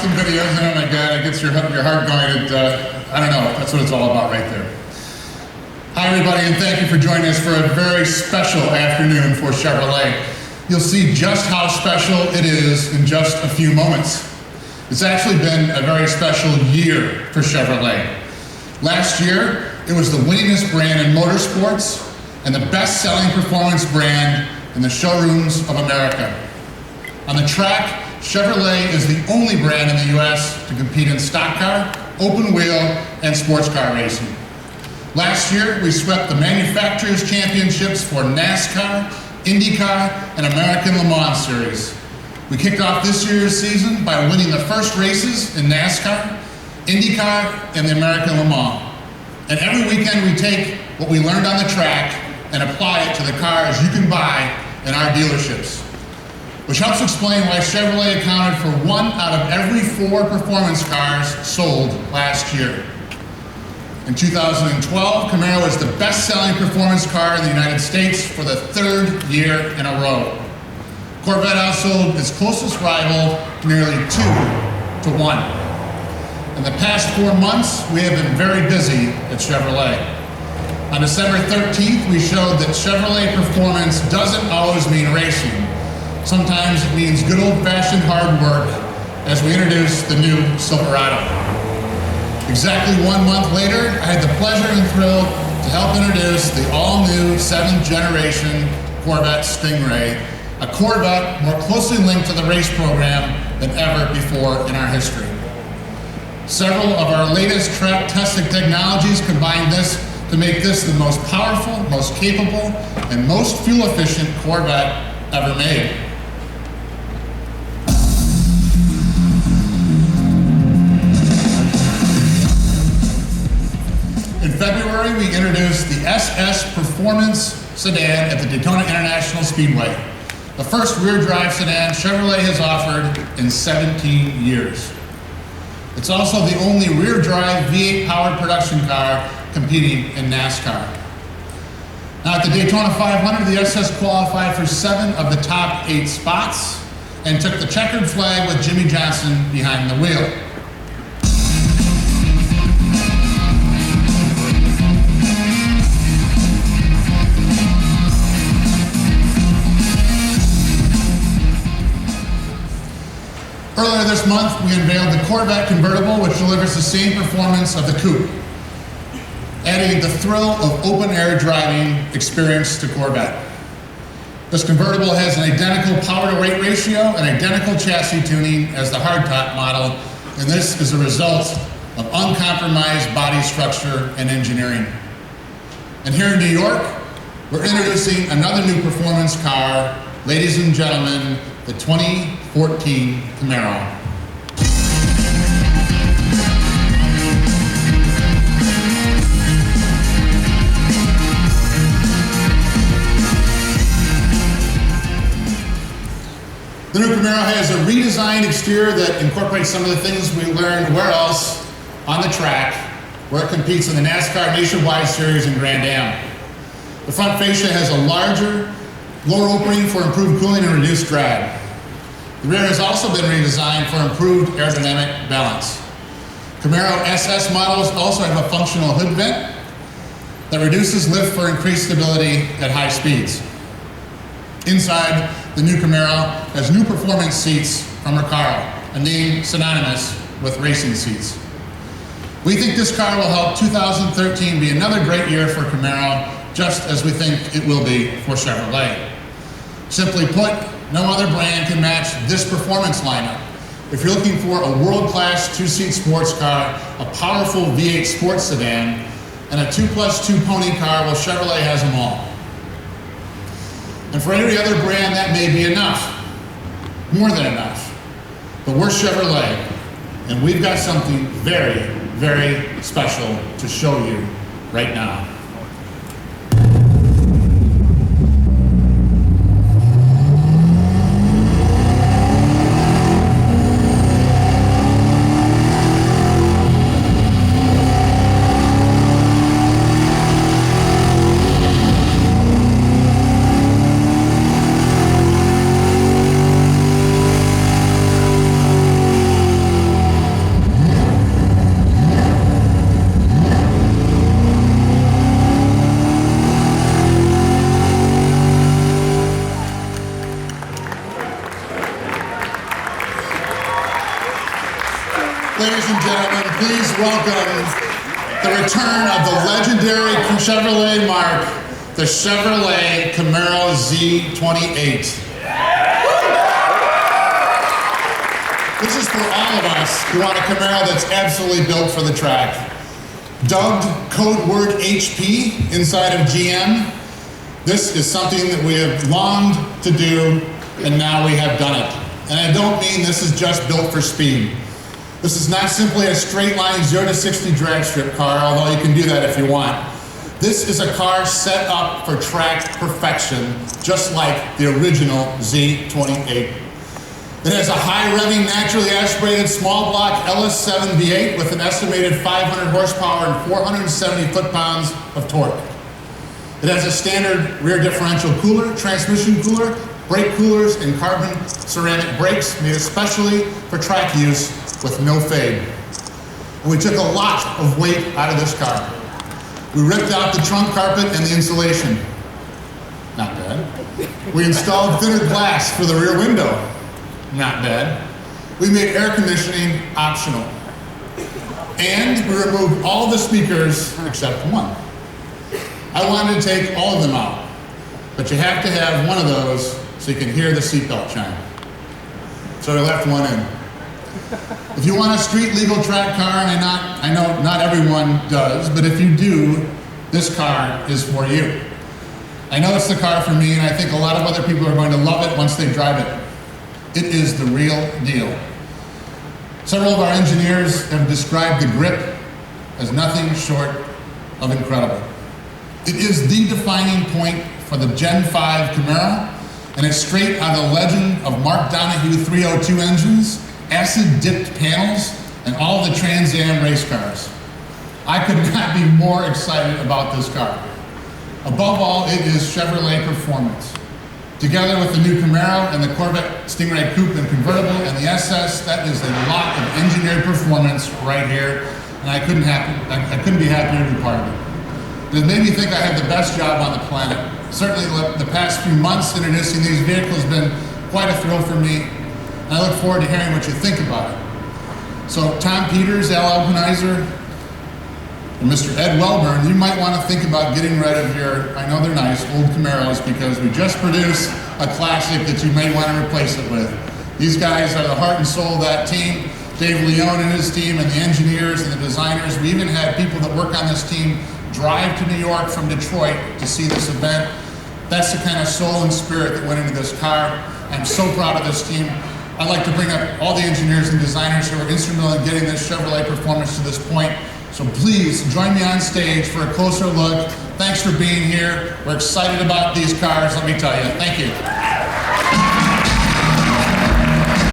some videos, and oh my God, it gets your heart going. I don't know, that's what it's all about right there. Hi everybody, and thank you for joining us for a very special afternoon for Chevrolet. You'll see just how special it is in just a few moments. It's actually been a very special year for Chevrolet. Last year, it was the winningest brand in motorsports and the best-selling performance brand in the showrooms of America. On the track, Chevrolet is the only brand in the US to compete in stock car, open wheel, and sports car racing. Last year, we swept the manufacturers' championships for NASCAR, IndyCar, and American Le Mans Series. We kicked off this year's season by winning the first races in NASCAR, IndyCar, and the American Le Mans. And every weekend we take what we learned on the track and apply it to the cars you can buy in our dealerships, which helps explain why Chevrolet accounted for 1 out of every 4 performance cars sold last year. In 2012, Camaro was the best-selling performance car in the United States for the 3rd year in a row. Corvette outsold its closest rival nearly 2 to 1. In the past 4 months, we have been very busy at Chevrolet. On December 13th, we showed that Chevrolet performance doesn't always mean racing. Sometimes it means good old-fashioned hard work as we introduce the new Silverado. Exactly 1 month later, I had the pleasure and thrill to help introduce the all-new 7th generation Corvette Stingray, a Corvette more closely linked to the race program than ever before in our history. Several of our latest track-tested technologies combine this to make this the most powerful, most capable, and most fuel-efficient Corvette ever made. In February, we introduced the SS Performance sedan at the Daytona International Speedway, the first rear-drive sedan Chevrolet has offered in 17 years. It's also the only rear-drive V8 powered production car competing in NASCAR. Now at the Daytona 500, the SS qualified for 7 of the top 8 spots and took the checkered flag with Jimmy Johnson behind the wheel. Earlier this month, we unveiled the Corvette Convertible, which delivers the same performance of the coupe, adding the thrill of open-air driving experience to Corvette. This convertible has an identical power-to-weight ratio and identical chassis tuning as the hardtop model, and this is a result of uncompromised body structure and engineering. And here in New York, we're introducing another new performance car, ladies and gentlemen, the 2014 Camaro. The new Camaro has a redesigned exterior that incorporates some of the things we learned where else on the track, where it competes in the NASCAR Nationwide Series in Grand Am. The front fascia has a larger, lower opening for improved cooling and reduced drag. The rear has also been redesigned for improved aerodynamic balance. Camaro SS models also have a functional hood vent that reduces lift for increased stability at high speeds. Inside, the new Camaro has new performance seats from Recaro, a name synonymous with racing seats. We think this car will help 2013 be another great year for Camaro, just as we think it will be for Chevrolet. Simply put, no other brand can match this performance lineup. If you're looking for a world-class 2-seat sports car, a powerful V8 sports sedan, and a 2+2 pony car, well, Chevrolet has them all. And for every other brand, that may be enough, more than enough. But we're Chevrolet, and we've got something very, very special to show you right now. ladies and gentlemen, please welcome the return of the legendary Chevrolet mark, the Chevrolet Camaro Z28. This is for all of us who want a Camaro that's absolutely built for the track. Dubbed code word HP inside of GM, this is something that we have longed to do, and now we have done it. And I don't mean this is just built for speed. This is not simply a straight line 0 to 60 drag strip car, although you can do that if you want. This is a car set up for track perfection, just like the original Z28. It has a high revving, naturally aspirated small block LS7 V8 with an estimated 500 horsepower and 470 foot-pounds of torque. It has a standard rear differential cooler, transmission cooler, brake coolers, and carbon ceramic brakes made especially for track use with no fade. We took a lot of weight out of this car. We ripped out the trunk carpet and the insulation. Not bad. We installed thinner glass for the rear window. Not bad. We made air conditioning optional. And we removed all the speakers except one. I wanted to take all of them out, but you have to have one of those so you can hear the seatbelt chime. So I left one in. If you want a street legal track car, and I know not everyone does, but if you do, this car is for you. I know it's the car for me, and I think a lot of other people are going to love it once they drive it. It is the real deal. Several of our engineers have described the grip as nothing short of incredible. It is the defining point for the Gen 5 Camaro, and it's straight out of the legend of Mark Donahue 302 engines, acid-dipped panels, and all the Trans Am race cars. I could not be more excited about this car. Above all, it is Chevrolet performance. Together with the new Camaro and the Corvette Stingray Coupe and Convertible and the SS, that is a lot of engineered performance right here, and I couldn't be happier to be part of it. It made me think I have the best job on the planet. Certainly the past few months introducing these vehicles has been quite a thrill for me, and I look forward to hearing what you think about it. So Tom Peters, Al Alpenizer, and Mr. Ed Welburn, you might want to think about getting rid of your, I know they're nice, old Camaros, because we just produced a classic that you may want to replace it with. These guys are the heart and soul of that team. Dave Leone and his team, and the engineers and the designers. We even had people that work on this team drive to New York from Detroit to see this event. That's the kind of soul and spirit that went into this car. I'm so proud of this team. I'd like to bring up all the engineers and designers who were instrumental in getting this Chevrolet performance to this point. So please join me on stage for a closer look. Thanks for being here. We're excited about these cars, let me tell you. Thank you.